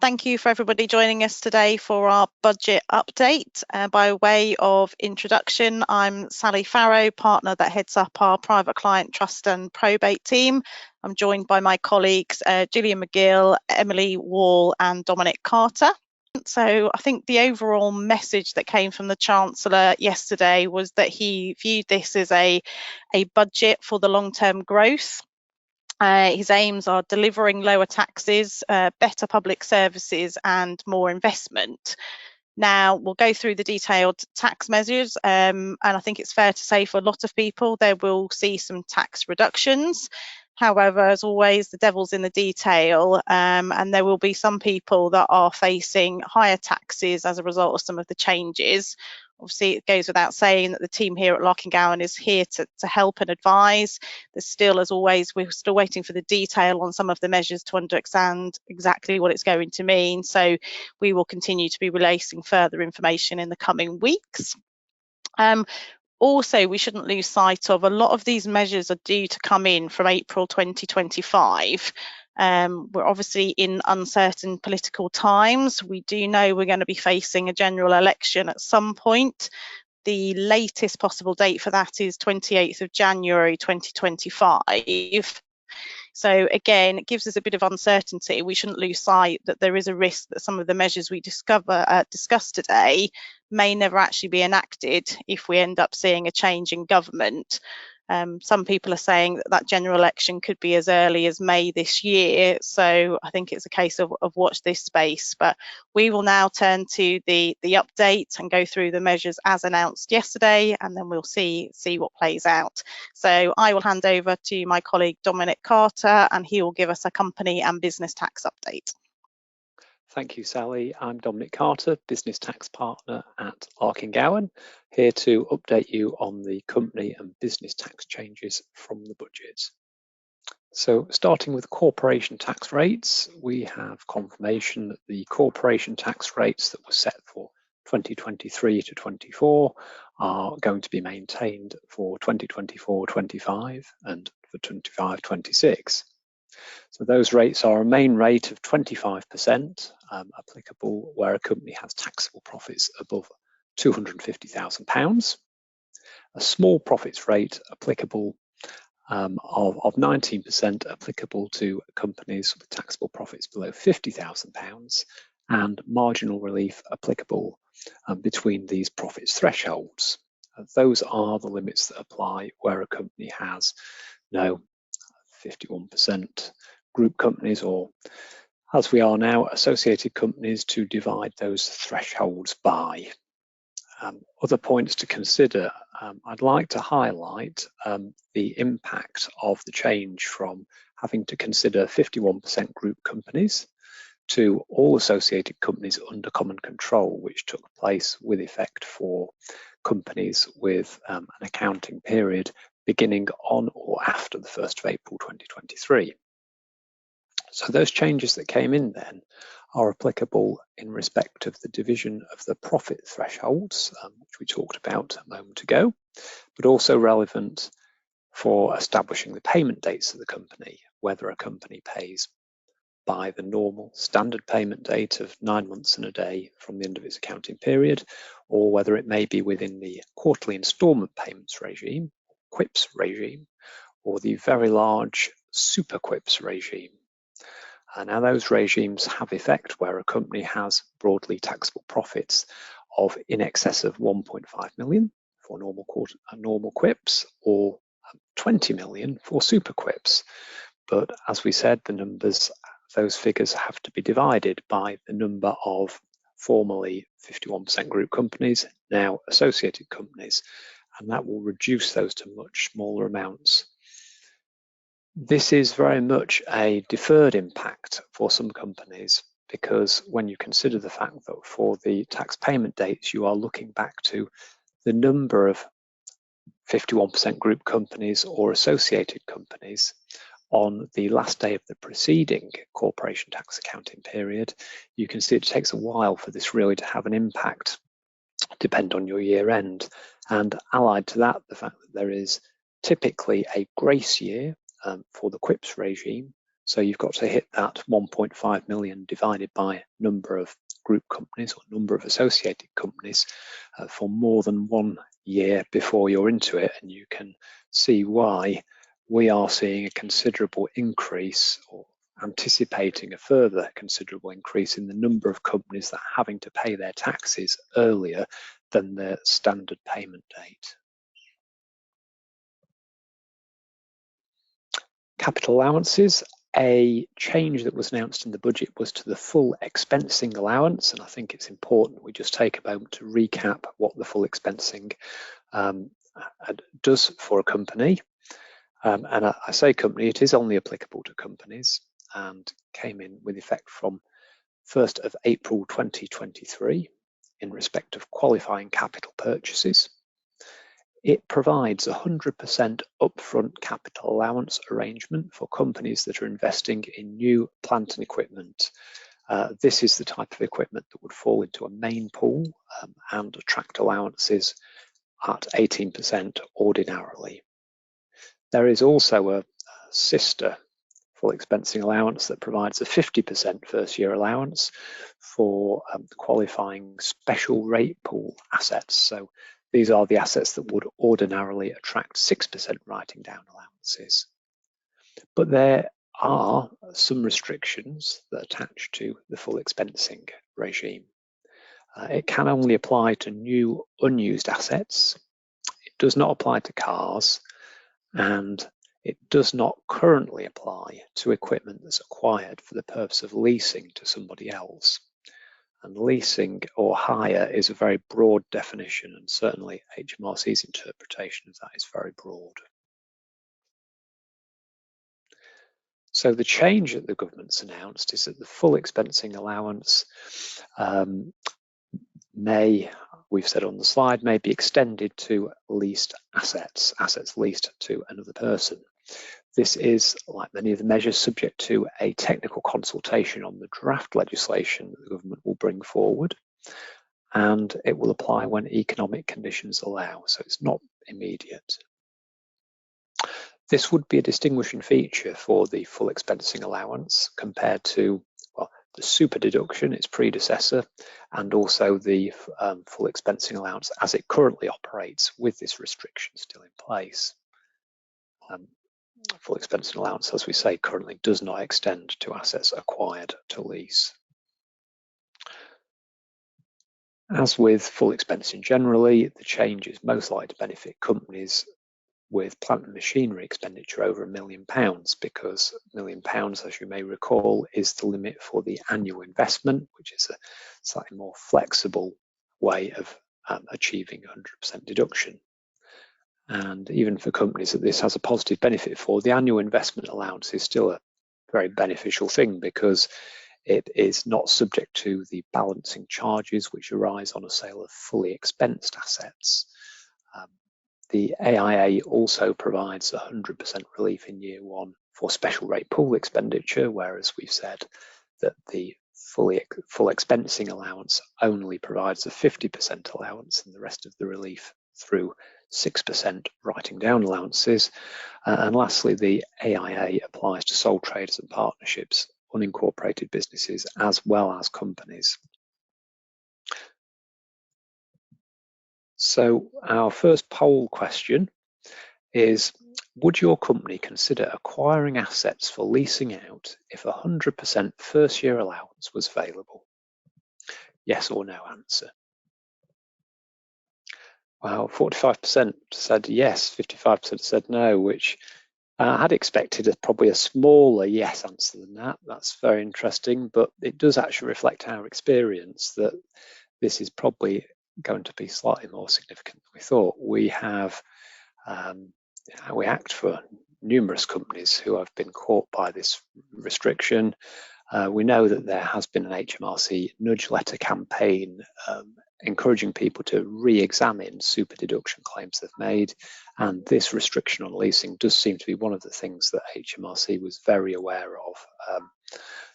Thank you for everybody joining us today for our budget update. By way of introduction, I'm Sally Farrow, partner that heads up our private client trust and probate team. I'm joined by my colleagues Gillian McGill, Emily Wall and Dominic Carter. So I think the overall message that came from the Chancellor yesterday was that he viewed this as a budget for the long-term growth. His aims are delivering lower taxes, better public services and more investment. Now, we'll go through the detailed tax measures, and I think it's fair to say for a lot of people, they will see some tax reductions. However, as always, the devil's in the detail, and there will be some people that are facing higher taxes as a result of some of the changes. Obviously, it goes without saying that the team here at Larkin-Gowan is here to help and advise. There's still, as always, we're still waiting for the detail on some of the measures to understand exactly what it's going to mean. So we will continue to be releasing further information in the coming weeks. Also, we shouldn't lose sight of a lot of these measures are due to come in from April 2025. We're obviously in uncertain political times. We do know we're going to be facing a general election at some point. The latest possible date for that is 28th of January 2025. So again, it gives us a bit of uncertainty. We shouldn't lose sight that there is a risk that some of the measures we discuss today may never actually be enacted if we end up seeing a change in government. Some people are saying that general election could be as early as May this year. So I think it's a case of watch this space. But we will now turn to the update and go through the measures as announced yesterday, and then we'll see what plays out. So I will hand over to my colleague Dominic Carter, and he will give us a company and business tax update. Thank you, Sally. I'm Dominic Carter, Business Tax Partner at Larkin-Gowan, here to update you on the company and business tax changes from the budget. So starting with corporation tax rates, we have confirmation that the corporation tax rates that were set for 2023 to 24 are going to be maintained for 2024-25 and for 25-26. So those rates are a main rate of 25% applicable where a company has taxable profits above £250,000, a small profits rate applicable of 19% applicable to companies with taxable profits below £50,000, and marginal relief applicable between these profits thresholds. Those are the limits that apply where a company has no 51% group companies, or as we are now, associated companies, to divide those thresholds by. Other points to consider, I'd like to highlight the impact of the change from having to consider 51% group companies to all associated companies under common control, which took place with effect for companies with an accounting period beginning on or after the 1st of April 2023. So those changes that came in then are applicable in respect of the division of the profit thresholds, which we talked about a moment ago, but also relevant for establishing the payment dates of the company, whether a company pays by the normal standard payment date of 9 months and a day from the end of its accounting period, or whether it may be within the quarterly instalment payments regime, QIPS regime, or the very large super QIPS regime. And now those regimes have effect where a company has broadly taxable profits of in excess of 1.5 million for normal QIPS, or 20 million for super QIPS. But as we said, those figures have to be divided by the number of formerly 51% group companies, now associated companies, and that will reduce those to much smaller amounts. This is very much a deferred impact for some companies, because when you consider the fact that for the tax payment dates, you are looking back to the number of 51% group companies or associated companies on the last day of the preceding corporation tax accounting period, you can see it takes a while for this really to have an impact, depend on your year end. And allied to that, the fact that there is typically a grace year for the QIPS regime, So you've got to hit that 1.5 million divided by number of group companies or number of associated companies for more than 1 year before you're into it, and you can see why we are seeing a considerable increase, or anticipating a further considerable increase, in the number of companies that are having to pay their taxes earlier than their standard payment date. Capital allowances. A change that was announced in the budget was to the full expensing allowance, and I think it's important we just take a moment to recap what the full expensing does for a company. And I say company, it is only applicable to companies, and came in with effect from 1st of April 2023 in respect of qualifying capital purchases. It provides 100% upfront capital allowance arrangement for companies that are investing in new plant and equipment. This is the type of equipment that would fall into a main pool and attract allowances at 18% ordinarily. There is also a sister full expensing allowance that provides a 50% first year allowance for qualifying special rate pool assets. So these are the assets that would ordinarily attract 6% writing down allowances. But there are some restrictions that attach to the full expensing regime. It can only apply to new unused assets. It does not apply to cars, and it does not currently apply to equipment that's acquired for the purpose of leasing to somebody else. And leasing or hire is a very broad definition, and certainly HMRC's interpretation of that is very broad. So the change that the government's announced is that the full expensing allowance we've said on the slide, may be extended to leased assets leased to another person. This is, like many of the measures, subject to a technical consultation on the draft legislation that the government will bring forward, and it will apply when economic conditions allow, so it's not immediate. This would be a distinguishing feature for the full expensing allowance compared to, well, the super deduction, its predecessor, and also the full expensing allowance as it currently operates with this restriction still in place. Full expensing allowance, as we say, currently does not extend to assets acquired to lease. As with full expensing generally, the change is most likely to benefit companies with plant and machinery expenditure over £1 million, because £1 million, as you may recall, is the limit for the annual investment, which is a slightly more flexible way of achieving 100% deduction. And even for companies that this has a positive benefit for, the annual investment allowance is still a very beneficial thing, because it is not subject to the balancing charges which arise on a sale of fully expensed assets. The AIA also provides 100% relief in year one for special rate pool expenditure, whereas we've said that the full expensing allowance only provides a 50% allowance, and the rest of the relief through 6% writing down allowances. And lastly, the AIA applies to sole traders and partnerships, unincorporated businesses, as well as companies. So our first poll question is, would your company consider acquiring assets for leasing out if 100% first year allowance was available? Yes or no answer. Wow, 45% said yes, 55% said no, which I had expected probably a smaller yes answer than that. That's very interesting, but it does actually reflect our experience that this is probably going to be slightly more significant than we thought. We have we act for numerous companies who have been caught by this restriction. We know that there has been an HMRC nudge letter campaign encouraging people to re-examine super deduction claims they've made, and this restriction on leasing does seem to be one of the things that HMRC was very aware of.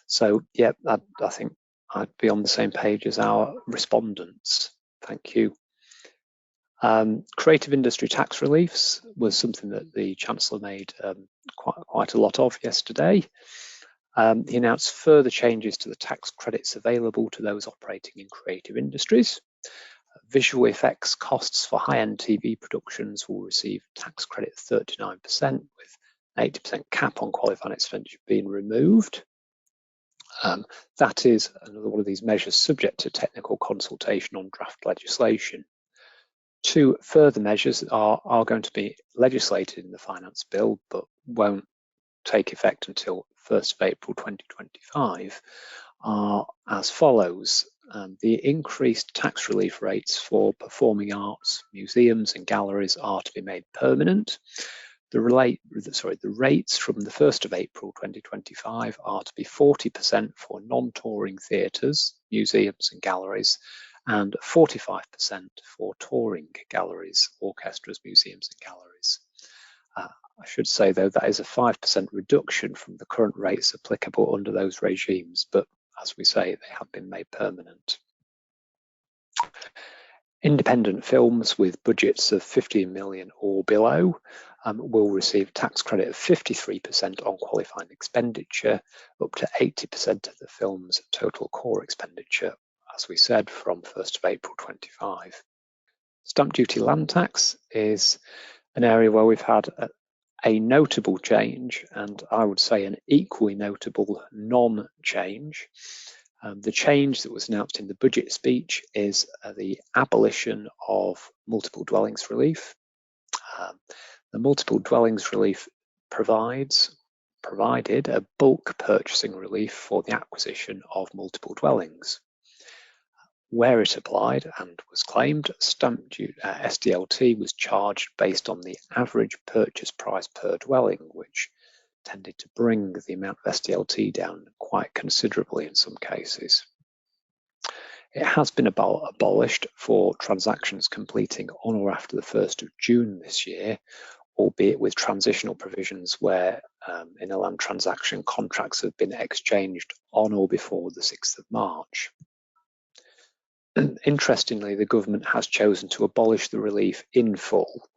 So yeah, I think I'd be on the same page as our respondents. Thank you. Creative industry tax reliefs was something that the Chancellor made quite a lot of yesterday. He announced further changes to the tax credits available to those operating in creative industries. Visual effects costs for high-end TV productions will receive tax credit 39%, with an 80% cap on qualifying expenditure being removed. That is another one of these measures subject to technical consultation on draft legislation. Two further measures are going to be legislated in the finance bill, but won't take effect until 1st of April 2025, are as follows. The increased tax relief rates for performing arts, museums and galleries are to be made permanent. The rates from the 1st of April 2025 are to be 40% for non-touring theatres, museums and galleries, and 45% for touring galleries, orchestras, museums and galleries. I should say, though, that is a 5% reduction from the current rates applicable under those regimes, but as we say, they have been made permanent. Independent films with budgets of 15 million or below will receive tax credit of 53% on qualifying expenditure, up to 80% of the film's total core expenditure, as we said, from 1st of April 25. Stamp duty land tax is an area where we've had a notable change, and I would say an equally notable non-change. The change that was announced in the budget speech is the abolition of multiple dwellings relief. The multiple dwellings relief provided a bulk purchasing relief for the acquisition of multiple dwellings. Where it applied and was claimed, stamp duty SDLT was charged based on the average purchase price per dwelling, which tended to bring the amount of SDLT down quite considerably in some cases. It has been abolished for transactions completing on or after the 1st of June this year, albeit with transitional provisions where in a land transaction contracts have been exchanged on or before the 6th of March. Interestingly, the government has chosen to abolish the relief in full.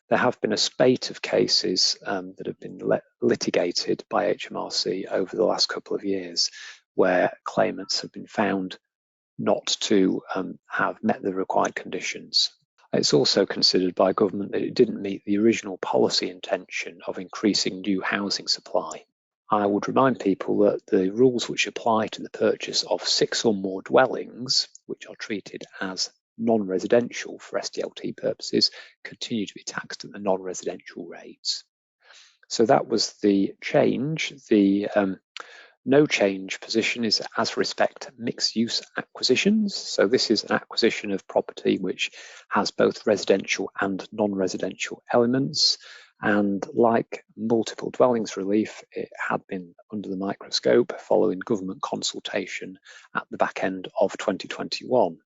There have been a spate of cases that have been litigated by HMRC over the last couple of years where claimants have been found not to have met the required conditions. It's also considered by government that it didn't meet the original policy intention of increasing new housing supply. I would remind people that the rules which apply to the purchase of 6 or more dwellings, which are treated as non-residential for SDLT purposes, continue to be taxed at the non-residential rates. So that was the change. The no change position is as respect mixed use acquisitions. So this is an acquisition of property which has both residential and non-residential elements. And like multiple dwellings relief, it had been under the microscope following government consultation at the back end of 2021.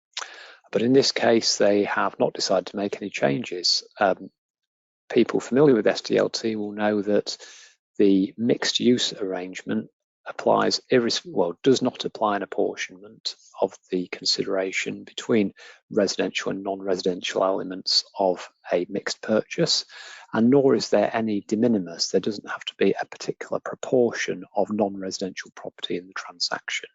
But in this case, they have not decided to make any changes. People familiar with SDLT will know that the mixed use arrangement does not apply an apportionment of the consideration between residential and non-residential elements of a mixed purchase, and nor is there any de minimis. There doesn't have to be a particular proportion of non-residential property in the transaction.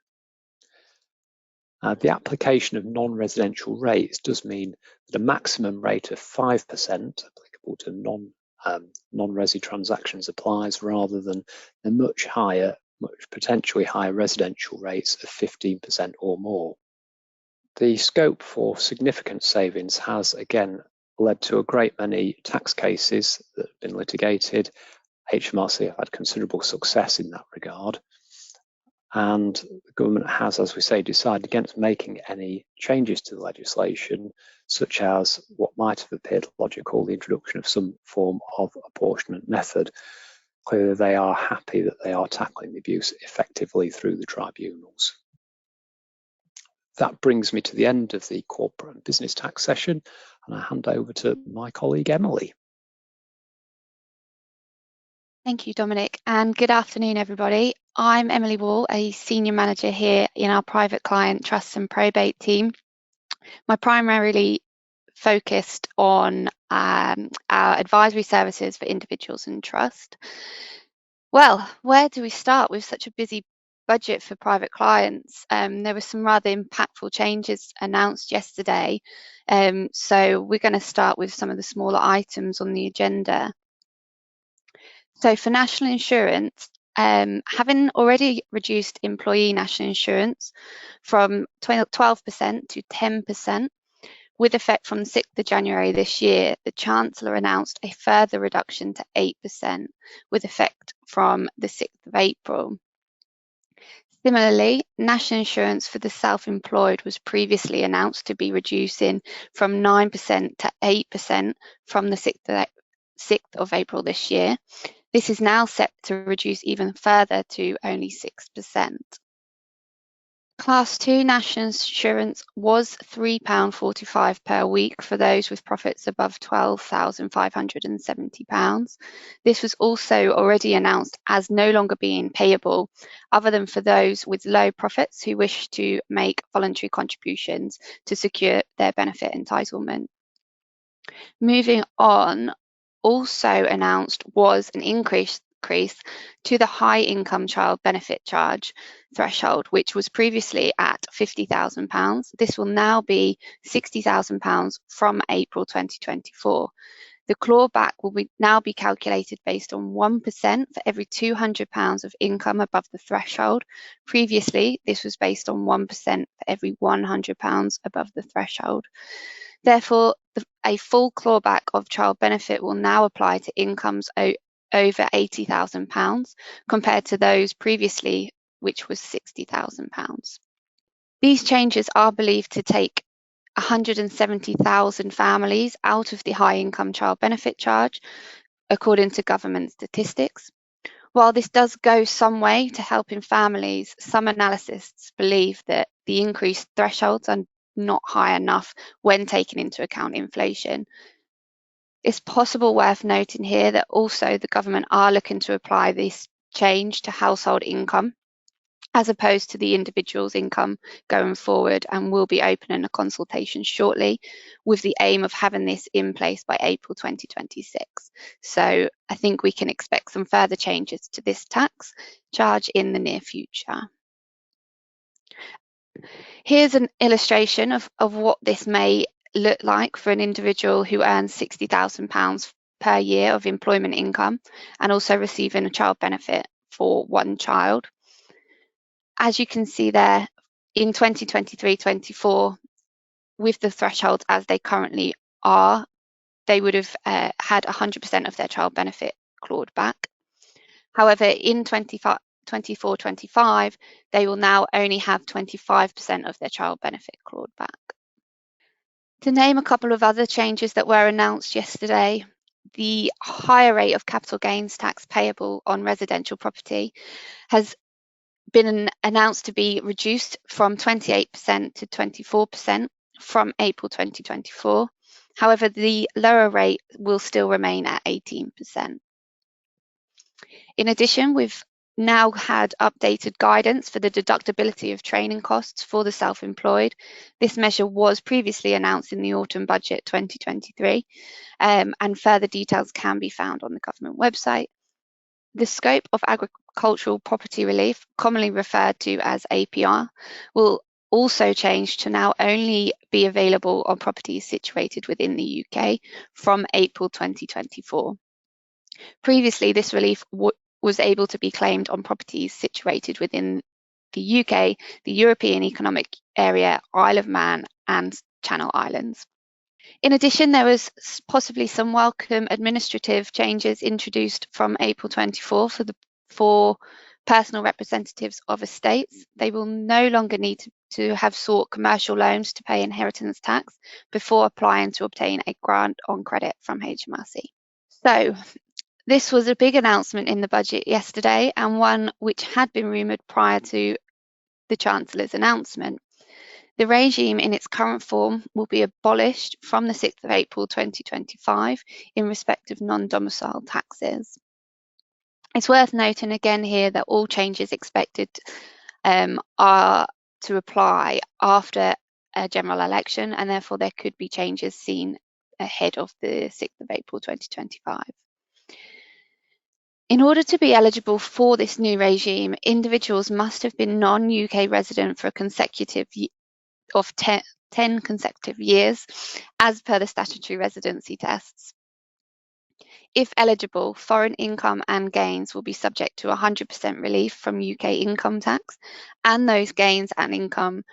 The application of non-residential rates does mean that a maximum rate of 5% applicable to non-resi transactions applies, rather than the much potentially higher residential rates of 15% or more. The scope for significant savings has again led to a great many tax cases that have been litigated. HMRC have had considerable success in that regard. And the government has, as we say, decided against making any changes to the legislation, such as what might have appeared logical, the introduction of some form of apportionment method. Clearly, they are happy that they are tackling the abuse effectively through the tribunals. That brings me to the end of the corporate and business tax session, and I hand over to my colleague, Emily. Thank you, Dominic, and good afternoon, everybody. I'm Emily Wall, a Senior Manager here in our Private Client Trust and Probate team. My primarily focused on our advisory services for individuals and trust. Well, where do we start with such a busy budget for private clients? There were some rather impactful changes announced yesterday. So we're going to start with some of the smaller items on the agenda. So for national insurance, having already reduced employee national insurance from 12% to 10%, with effect from the 6th of January this year, the Chancellor announced a further reduction to 8%, with effect from the 6th of April. Similarly, national insurance for the self-employed was previously announced to be reducing from 9% to 8% from the 6th of April this year. This is now set to reduce even further to only 6%. Class 2 national insurance was £3.45 per week for those with profits above £12,570. This was also already announced as no longer being payable, other than for those with low profits who wish to make voluntary contributions to secure their benefit entitlement. Moving on, also announced was an increase to the high income child benefit charge threshold, which was previously at £50,000. This will now be £60,000 from April 2024. The clawback will now be calculated based on 1% for every £200 of income above the threshold. Previously, this was based on 1% for every £100 above the threshold. Therefore, a full clawback of child benefit will now apply to incomes over £80,000 compared to those previously, which was £60,000. These changes are believed to take 170,000 families out of the high income child benefit charge, according to government statistics. While this does go some way to helping families, some analysts believe that the increased thresholds are not high enough when taking into account inflation. It's possible worth noting here that also the government are looking to apply this change to household income as opposed to the individual's income going forward, and will be opening a consultation shortly with the aim of having this in place by April 2026. So I think we can expect some further changes to this tax charge in the near future. Here's an illustration of what this may look like for an individual who earns £60,000 per year of employment income and also receiving a child benefit for one child. As you can see there, in 2023-24, with the thresholds as they currently are, they would have had 100% of their child benefit clawed back. However, in 24-25, they will now only have 25% of their child benefit clawed back. To name a couple of other changes that were announced yesterday, the higher rate of capital gains tax payable on residential property has been announced to be reduced from 28% to 24% from April 2024. However, the lower rate will still remain at 18%. In addition, we've now had updated guidance for the deductibility of training costs for the self-employed. This measure was previously announced in the autumn budget 2023, and further details can be found on the government website. The scope of agricultural property relief, commonly referred to as APR, will also change to now only be available on properties situated within the UK from April 2024. Previously, this relief was able to be claimed on properties situated within the UK, the European Economic Area, Isle of Man and Channel Islands. In addition, there was possibly some welcome administrative changes introduced from April 24 for personal representatives of estates. They will no longer need to have sought commercial loans to pay inheritance tax before applying to obtain a grant on credit from HMRC. So this was a big announcement in the budget yesterday, and one which had been rumoured prior to the Chancellor's announcement. The regime in its current form will be abolished from the 6th of April 2025 in respect of non-domicile taxes. It's worth noting again here that all changes expected are to apply after a general election, and therefore there could be changes seen ahead of the 6th of April 2025. In order to be eligible for this new regime, individuals must have been non-UK resident for a consecutive of 10 consecutive years, as per the statutory residency tests. If eligible, foreign income and gains will be subject to 100% relief from UK income tax, and those gains and income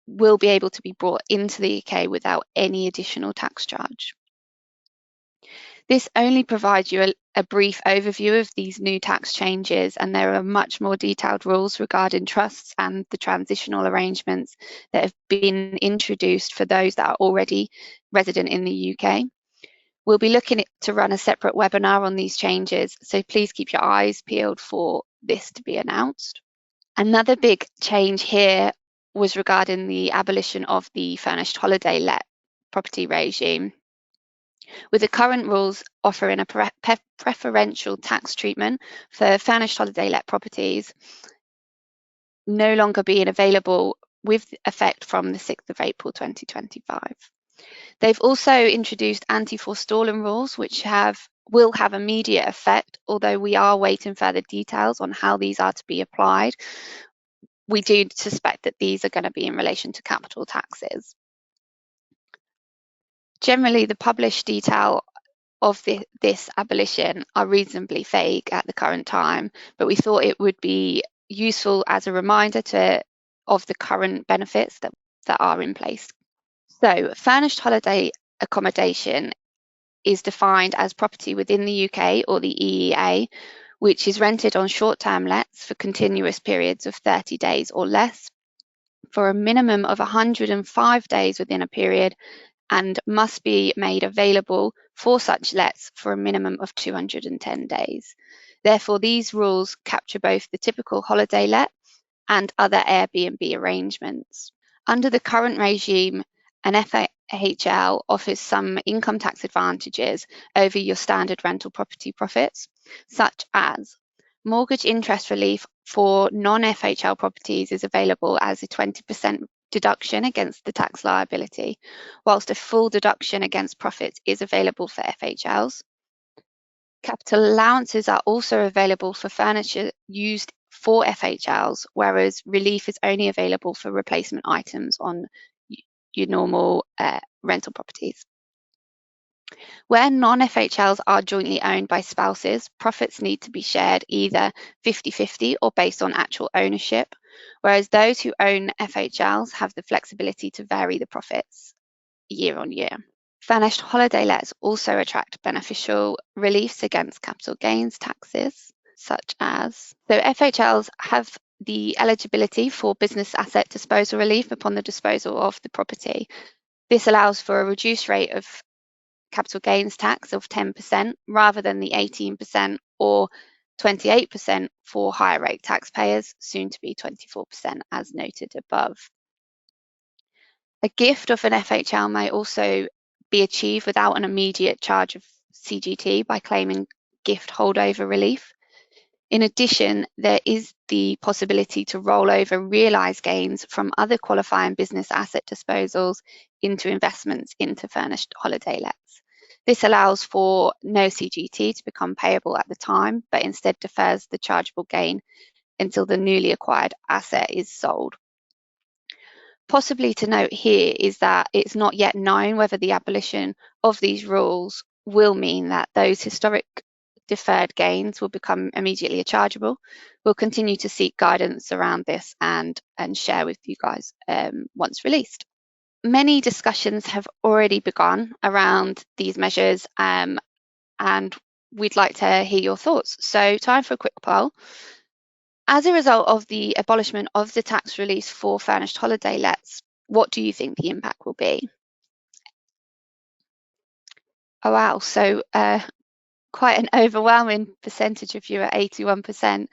will be able to be brought into the UK without any additional tax charge. This only provides you a brief overview of these new tax changes, and there are much more detailed rules regarding trusts and the transitional arrangements that have been introduced for those that are already resident in the UK. We'll be looking to run a separate webinar on these changes, so please keep your eyes peeled for this to be announced. Another big change here was regarding the abolition of the furnished holiday let property regime, with the current rules offering a preferential tax treatment for furnished holiday let properties no longer being available with effect from the 6th of April 2025. They've also introduced anti-forestalling rules, which will have immediate effect, although we are waiting further details on how these are to be applied. We do suspect that these are going to be in relation to capital taxes. Generally, the published detail of this abolition are reasonably vague at the current time, but we thought it would be useful as a reminder of the current benefits that are in place. So, furnished holiday accommodation is defined as property within the UK or the EEA, which is rented on short-term lets for continuous periods of 30 days or less for a minimum of 105 days within a period, and must be made available for such lets for a minimum of 210 days. Therefore, these rules capture both the typical holiday let and other Airbnb arrangements. Under the current regime, an FHL offers some income tax advantages over your standard rental property profits, such as mortgage interest relief for non-FHL properties is available as a 20% deduction against the tax liability, whilst a full deduction against profits is available for FHLs. Capital allowances are also available for furniture used for FHLs, whereas relief is only available for replacement items on your normal rental properties. Where non-FHLs are jointly owned by spouses, profits need to be shared either 50-50 or based on actual ownership, whereas those who own FHLs have the flexibility to vary the profits year on year. Furnished holiday lets also attract beneficial reliefs against capital gains taxes, such as, so FHLs have the eligibility for business asset disposal relief upon the disposal of the property. This allows for a reduced rate of capital gains tax of 10% rather than the 18% or 28% for higher rate taxpayers, soon to be 24% as noted above. A gift of an FHL may also be achieved without an immediate charge of CGT by claiming gift holdover relief. In addition, there is the possibility to roll over realised gains from other qualifying business asset disposals into investments into furnished holiday lets. This allows for no CGT to become payable at the time, but instead defers the chargeable gain until the newly acquired asset is sold. Possibly to note here is that it's not yet known whether the abolition of these rules will mean that those historic deferred gains will become immediately chargeable. We'll continue to seek guidance around this and share with you guys once released. Many discussions have already begun around these measures, and we'd like to hear your thoughts. So time for a quick poll. As a result of the abolishment of the tax release for furnished holiday lets, what do you think the impact will be? Oh wow, so quite an overwhelming percentage of you at 81%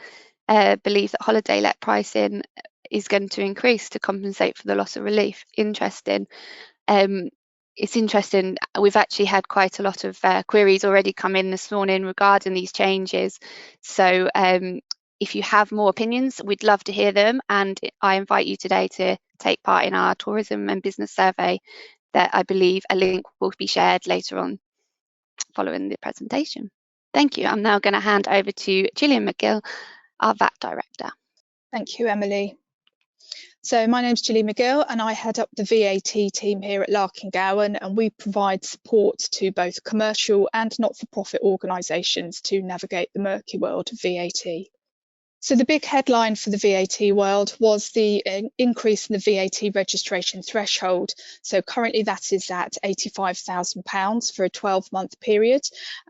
believe that holiday let pricing is going to increase to compensate for the loss of relief. Interesting. It's interesting, we've actually had quite a lot of queries already come in this morning regarding these changes. So if you have more opinions, we'd love to hear them, and I invite you today to take part in our tourism and business survey that I believe a link will be shared later on following the presentation. Thank you. I'm now going to hand over to Gillian McGill, our VAT Director. Thank you, Emily. So my name's Gillian McGill and I head up the VAT team here at Larkin Gowan, and we provide support to both commercial and not-for-profit organisations to navigate the murky world of VAT. So the big headline for the VAT world was the increase in the VAT registration threshold. So currently that is at £85,000 for a 12-month period.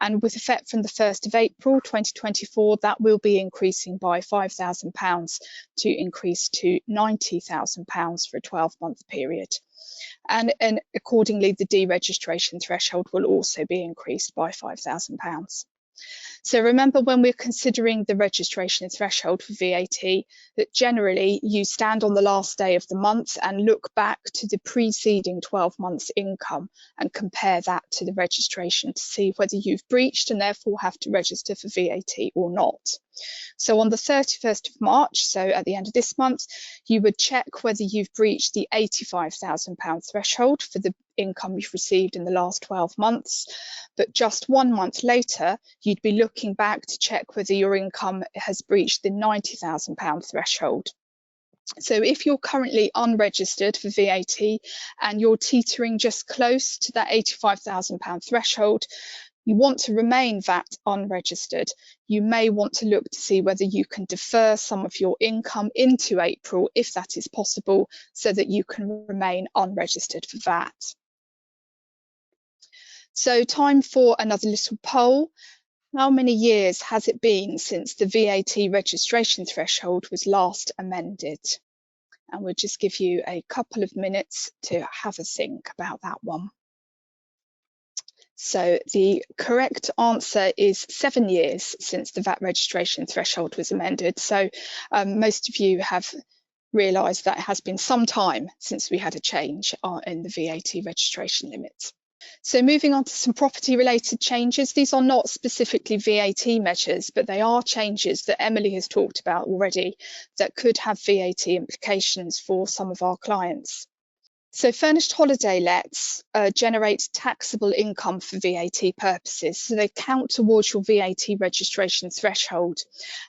And with effect from the 1st of April 2024, that will be increasing by £5,000 to increase to £90,000 for a 12-month period. And accordingly, the deregistration threshold will also be increased by £5,000. So remember, when we're considering the registration threshold for VAT, that generally you stand on the last day of the month and look back to the preceding 12 months income and compare that to the registration to see whether you've breached and therefore have to register for VAT or not. So on the 31st of March, so at the end of this month, you would check whether you've breached the £85,000 threshold for the income you've received in the last 12 months. But just 1 month later, you'd be looking back to check whether your income has breached the £90,000 threshold. So if you're currently unregistered for VAT and you're teetering just close to that £85,000 threshold, you want to remain VAT unregistered, you may want to look to see whether you can defer some of your income into April, if that is possible, so that you can remain unregistered for VAT. So time for another little poll. How many years has it been since the VAT registration threshold was last amended? And we'll just give you a couple of minutes to have a think about that one. So the correct answer is 7 years since the VAT registration threshold was amended. So most of you have realised that it has been some time since we had a change in the VAT registration limits. So moving on to some property related changes. These are not specifically VAT measures, but they are changes that Emily has talked about already that could have VAT implications for some of our clients. So furnished holiday lets generate taxable income for VAT purposes. So they count towards your VAT registration threshold.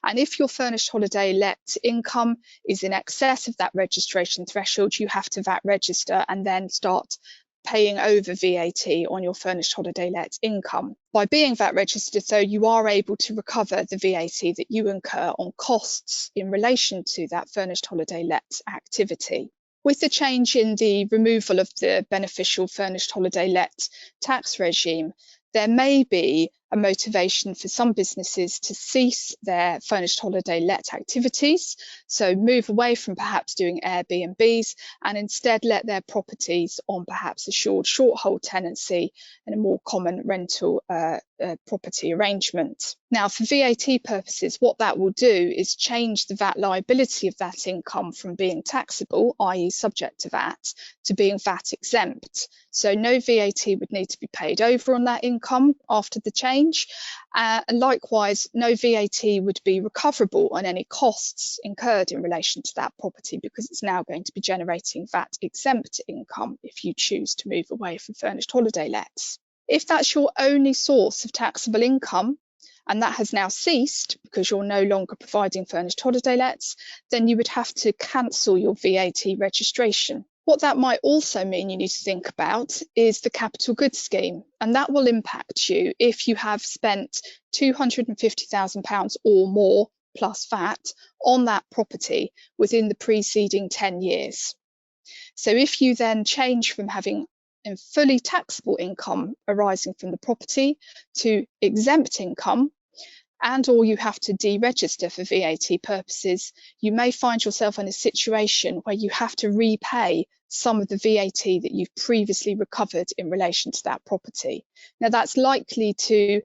And if your furnished holiday let income is in excess of that registration threshold, you have to VAT register and then start paying over VAT on your furnished holiday let income. By being VAT registered, though, you are able to recover the VAT that you incur on costs in relation to that furnished holiday let activity. With the change in the removal of the beneficial furnished holiday let tax regime, there may be a motivation for some businesses to cease their furnished holiday let activities, so move away from perhaps doing Airbnbs and instead let their properties on perhaps assured short hold tenancy and a more common rental property arrangement. Now, for VAT purposes, what that will do is change the VAT liability of that income from being taxable, i.e. subject to VAT, to being VAT exempt. So no VAT would need to be paid over on that income after the change. And likewise, no VAT would be recoverable on any costs incurred in relation to that property, because it's now going to be generating VAT exempt income if you choose to move away from furnished holiday lets. If that's your only source of taxable income, and that has now ceased because you're no longer providing furnished holiday lets, then you would have to cancel your VAT registration. What that might also mean you need to think about is the capital goods scheme, and that will impact you if you have spent £250,000 or more plus VAT on that property within the preceding 10 years. So if you then change from having fully taxable income arising from the property to exempt income, and or you have to deregister for VAT purposes, you may find yourself in a situation where you have to repay some of the VAT that you've previously recovered in relation to that property. Now, that's likely to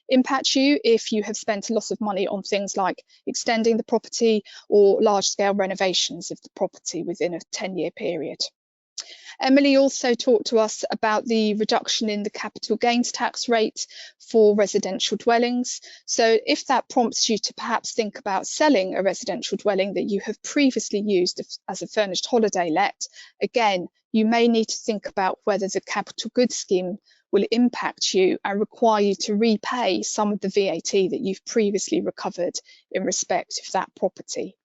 impact you if you have spent a lot of money on things like extending the property or large-scale renovations of the property within a 10-year period. Emily also talked to us about the reduction in the capital gains tax rate for residential dwellings. So if that prompts you to perhaps think about selling a residential dwelling that you have previously used as a furnished holiday let, again, you may need to think about whether the capital goods scheme will impact you and require you to repay some of the VAT that you've previously recovered in respect of that property.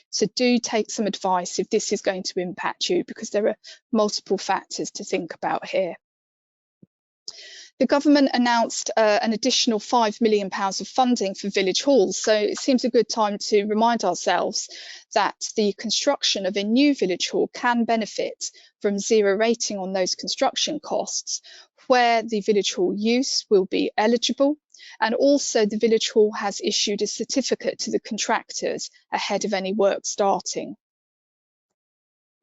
So do take some advice if this is going to impact you, because there are multiple factors to think about here. The government announced an additional £5 million of funding for village halls, so it seems a good time to remind ourselves that the construction of a new village hall can benefit from zero rating on those construction costs, where the village hall use will be eligible, and also the village hall has issued a certificate to the contractors ahead of any work starting.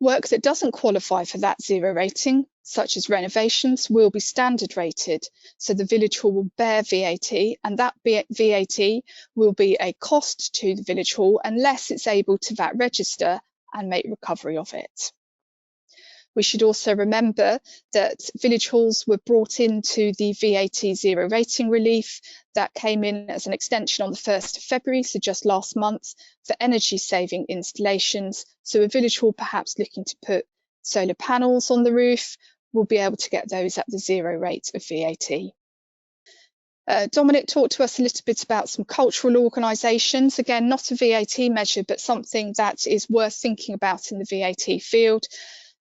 Work that doesn't qualify for that zero rating, such as renovations, will be standard rated, so the village hall will bear VAT, and that VAT will be a cost to the village hall unless it's able to VAT register and make recovery of it. We should also remember that village halls were brought into the VAT zero rating relief that came in as an extension on the 1st of February, so just last month, for energy saving installations. So a village hall perhaps looking to put solar panels on the roof will be able to get those at the zero rate of VAT. Dominic talked to us a little bit about some cultural organisations. Again, not a VAT measure, but something that is worth thinking about in the VAT field,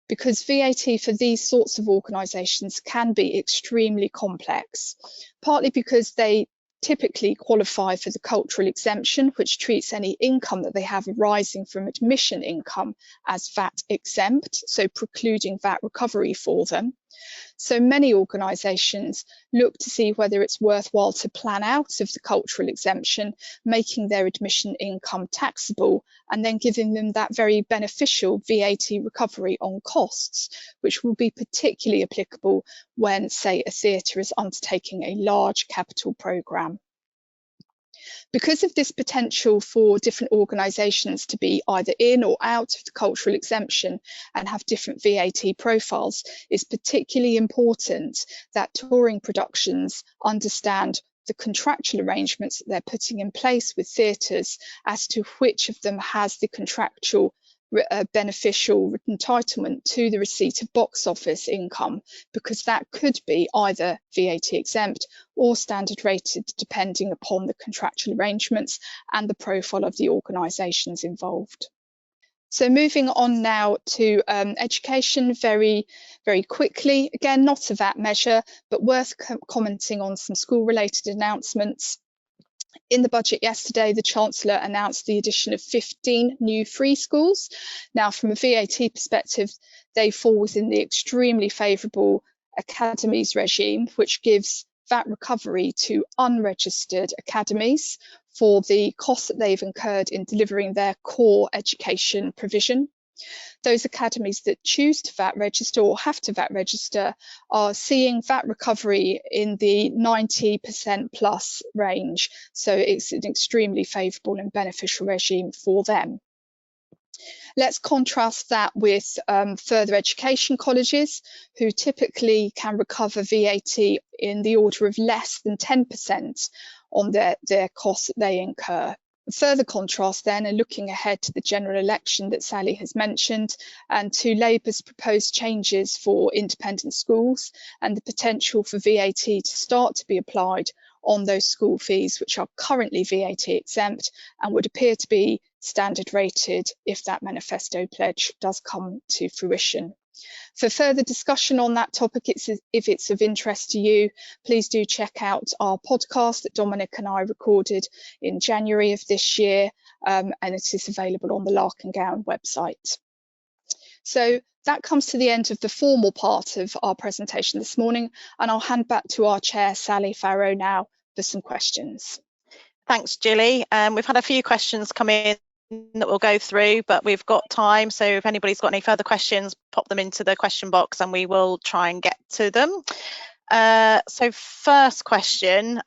because VAT for these sorts of organisations can be extremely complex, partly because they typically qualify for the cultural exemption, which treats any income that they have arising from admission income as VAT exempt, so precluding VAT recovery for them. So many organisations look to see whether it's worthwhile to plan out of the cultural exemption, making their admission income taxable, and then giving them that very beneficial VAT recovery on costs, which will be particularly applicable when, say, a theatre is undertaking a large capital programme. Because of this potential for different organisations to be either in or out of the cultural exemption and have different VAT profiles, it's particularly important that touring productions understand the contractual arrangements that they're putting in place with theatres as to which of them has the contractual beneficial entitlement to the receipt of box office income, because that could be either VAT exempt or standard rated depending upon the contractual arrangements and the profile of the organisations involved. So moving on now to education very quickly. Again, not a VAT measure, but worth commenting on some school related announcements. In the budget yesterday, the Chancellor announced the addition of 15 new free schools. Now, from a VAT perspective, they fall within the extremely favourable academies regime, which gives VAT recovery to unregistered academies for the costs that they've incurred in delivering their core education provision. Those academies that choose to VAT register or have to VAT register are seeing VAT recovery in the 90% plus range. So it's an extremely favourable and beneficial regime for them. Let's contrast that with further education colleges, who typically can recover VAT in the order of less than 10% on their costs that they incur. Further contrast then, and looking ahead to the general election that Sally has mentioned, and to Labour's proposed changes for independent schools and the potential for VAT to start to be applied on those school fees which are currently VAT exempt and would appear to be standard rated if that manifesto pledge does come to fruition. For further discussion on that topic, if it's of interest to you, please do check out our podcast that Dominic and I recorded in January of this year, and it is available on the Lark and Gown website. So that comes to the end of the formal part of our presentation this morning, and I'll hand back to our chair, Sally Farrow, now for some questions. Thanks, Gilly. We've had a few questions come in that we'll go through, but we've got time, so if anybody's got any further questions, pop them into the question box and we will try and get to them. So first question,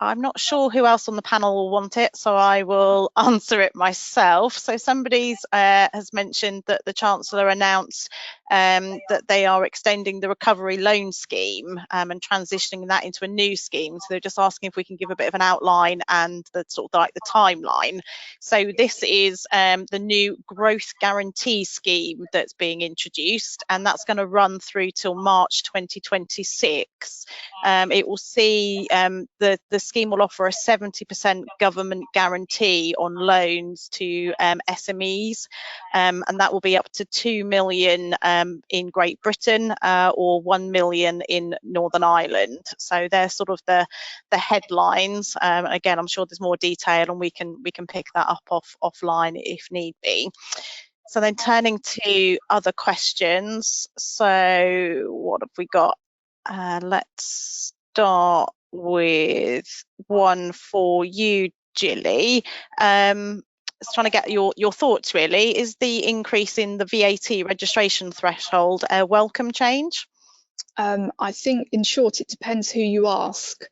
I'm not sure who else on the panel will want it, so I will answer it myself. So somebody has mentioned that the Chancellor announced that they are extending the recovery loan scheme and transitioning that into a new scheme. So they're just asking if we can give a bit of an outline and the sort of like the timeline. So this is the new growth guarantee scheme that's being introduced, and that's going to run through till March 2026. It will see the scheme will offer a 70% government guarantee on loans to SMEs, and that will be up to 2 million in Great Britain or 1 million in Northern Ireland. So they're sort of the headlines. Again, I'm sure there's more detail, and we can pick that up offline if need be. So then turning to other questions. So what have we got? Let's start with one for you, Gilly. Just trying to get your thoughts really. Is the increase in the VAT registration threshold a welcome change? I think, in short, it depends who you ask.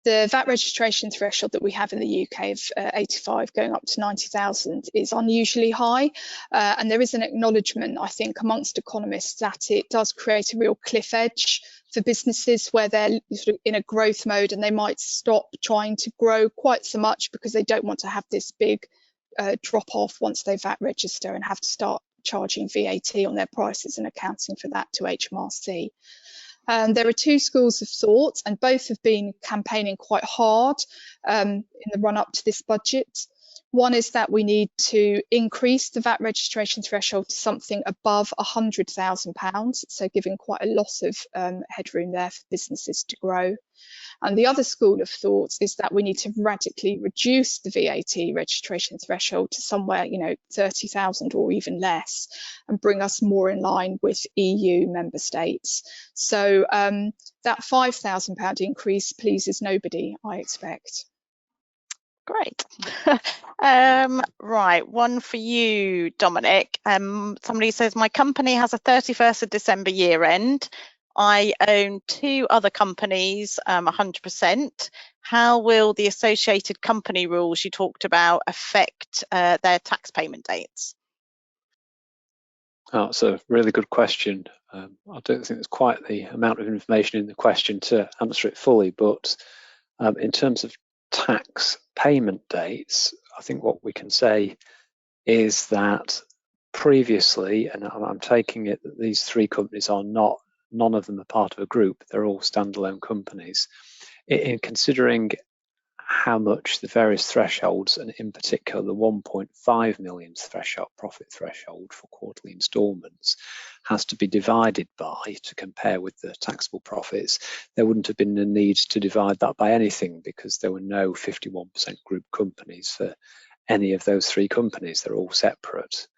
The VAT registration threshold that we have in the UK of 85 going up to 90,000 is unusually high, and there is an acknowledgement, I think, amongst economists that it does create a real cliff edge for businesses where they're sort of in a growth mode and they might stop trying to grow quite so much because they don't want to have this big drop off once they VAT register and have to start charging VAT on their prices and accounting for that to HMRC. There are two schools of thought, and both have been campaigning quite hard in the run-up to this budget. One is that we need to increase the VAT registration threshold to something above £100,000, so giving quite a lot of headroom there for businesses to grow. And the other school of thought is that we need to radically reduce the VAT registration threshold to somewhere, 30,000 or even less, and bring us more in line with EU member states. So that £5,000 increase pleases nobody, I expect. Great. Right, one for you, Dominic. Somebody says, my company has a 31st of December year end. I own two other companies, 100%. How will the associated company rules you talked about affect their tax payment dates? Oh, it's a really good question. I don't think there's quite the amount of information in the question to answer it fully, but in terms of tax payment dates, I think what we can say is that previously, and I'm taking it that these three companies are not, none of them are part of a group, they're all standalone companies. In considering how much the various thresholds, and in particular the 1.5 million threshold, profit threshold for quarterly instalments, has to be divided by to compare with the taxable profits, there wouldn't have been a need to divide that by anything because there were no 51% group companies for any of those three companies. They're all separate.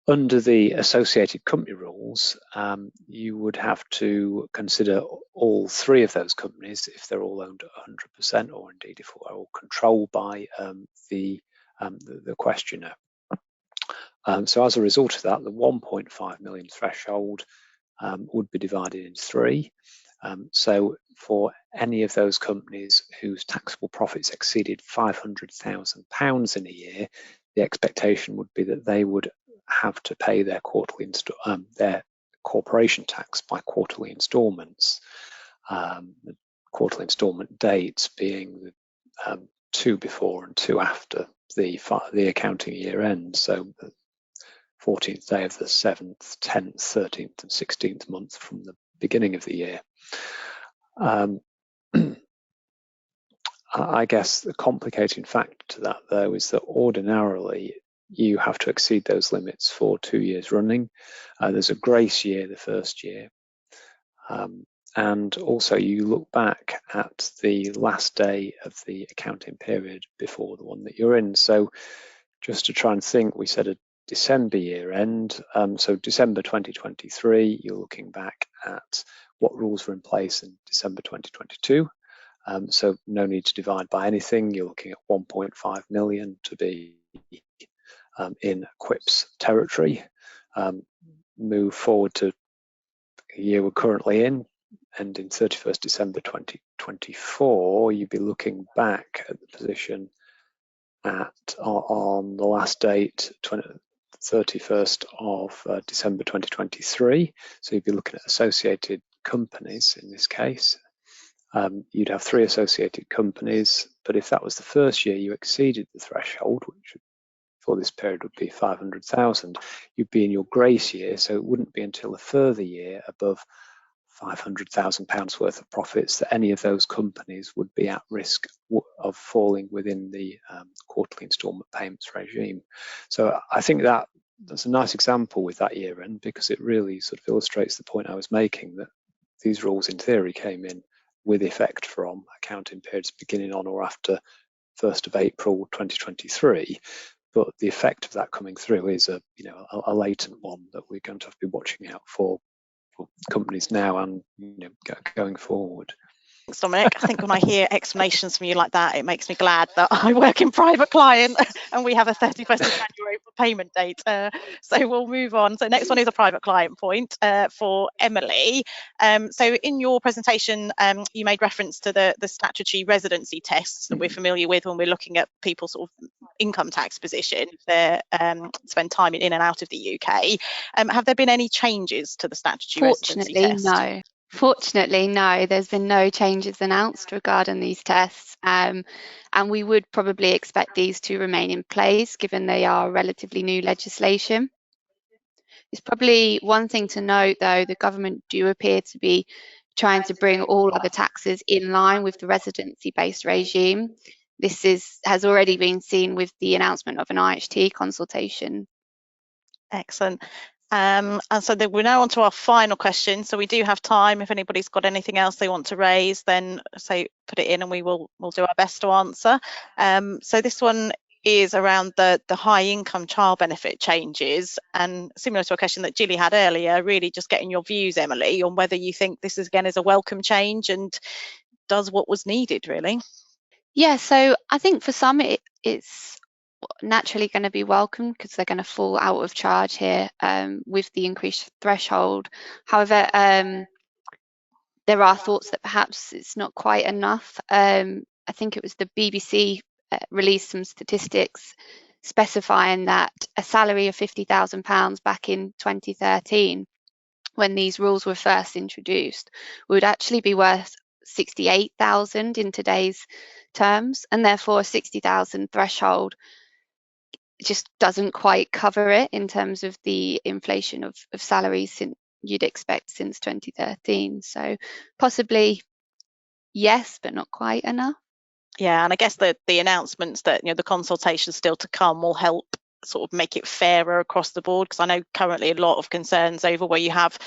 Under the associated company rules, you would have to consider all three of those companies if they're all owned 100%, or indeed if they're all controlled by the questioner. So as a result of that, the 1.5 million threshold would be divided into three. So for any of those companies whose taxable profits exceeded £500,000 in a year, the expectation would be that they would have to pay their quarterly their corporation tax by quarterly instalments. The quarterly instalment dates being the 2 before and 2 after the accounting year end. So the 14th day of the 7th, 10th, 13th, and 16th month from the beginning of the year. I guess the complicating factor to that, though, is that ordinarily you have to exceed those limits for 2 years running. There's a grace year the first year. And also you look back at the last day of the accounting period before the one that you're in. So just to try and think, we said a December year end. So December 2023, you're looking back at what rules were in place in December 2022. So no need to divide by anything. You're looking at 1.5 million to be in QIP's territory. Move forward to the year we're currently in, ending 31st December 2024, you'd be looking back at the position on the last date, 31st of December 2023. So you'd be looking at associated companies in this case. You'd have 3 associated companies, but if that was the first year you exceeded the threshold, which for this period would be 500,000, you'd be in your grace year, so it wouldn't be until a further year above £500,000 worth of profits that any of those companies would be at risk of falling within the quarterly instalment payments regime. So I think that's a nice example with that year end, because it really sort of illustrates the point I was making, that these rules in theory came in with effect from accounting periods beginning on or after 1st of April 2023. But the effect of that coming through is a latent one that we're going to have to be watching out for companies now and going forward. Thanks, Dominic. I think when I hear explanations from you like that, it makes me glad that I work in private client and we have a 31st of January payment date. So we'll move on. So next one is a private client point for Emily. So in your presentation, you made reference to the statutory residency tests that we're familiar with when we're looking at people's sort of income tax position if they spend time in and out of the UK. Have there been any changes to the statutory residency test? No. Fortunately, no, there's been no changes announced regarding these tests, and we would probably expect these to remain in place given they are relatively new legislation. It's probably one thing to note, though, the government do appear to be trying to bring all other taxes in line with the residency-based regime. This has already been seen with the announcement of an IHT consultation. Excellent. And so we're now on to our final question. So we do have time. If anybody's got anything else they want to raise, then say put it in and we'll do our best to answer. So this one is around the high income child benefit changes, and similar to a question that Gilly had earlier, really just getting your views, Emily, on whether you think this is a welcome change and does what was needed, really. Yeah, so I think for some it's naturally going to be welcome because they're going to fall out of charge here with the increased threshold. However, there are thoughts that perhaps it's not quite enough. I think it was the BBC released some statistics specifying that a salary of £50,000 back in 2013, when these rules were first introduced, would actually be worth 68,000 in today's terms, and therefore a 60,000 threshold just doesn't quite cover it in terms of the inflation of salaries you'd expect since 2013. So possibly yes, but not quite enough. Yeah, and I guess the announcements that the consultation still to come will help sort of make it fairer across the board, because I know currently a lot of concerns over where you have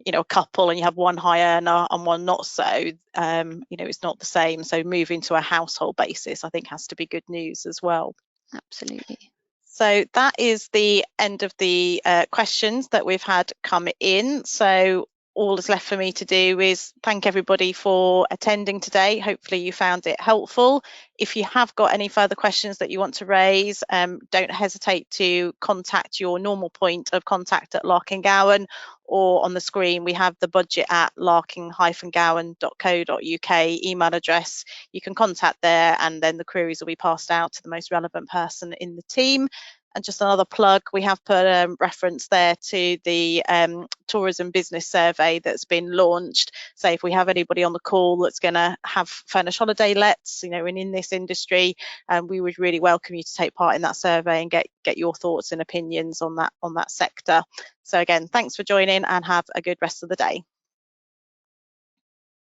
a couple and you have one high earner and one not so. It's not the same. So moving to a household basis, I think, has to be good news as well. Absolutely. So that is the end of the questions that we've had come in. So all that's left for me to do is thank everybody for attending today. Hopefully you found it helpful. If you have got any further questions that you want to raise, don't hesitate to contact your normal point of contact at Larkin Gowan, or on the screen we have the budget at larkin-gowan.co.uk email address. You can contact there and then the queries will be passed out to the most relevant person in the team. And just another plug, we have put a reference there to the tourism business survey that's been launched. So if we have anybody on the call that's going to have furnished holiday lets, in this industry, we would really welcome you to take part in that survey and get your thoughts and opinions on that sector. So again, thanks for joining and have a good rest of the day.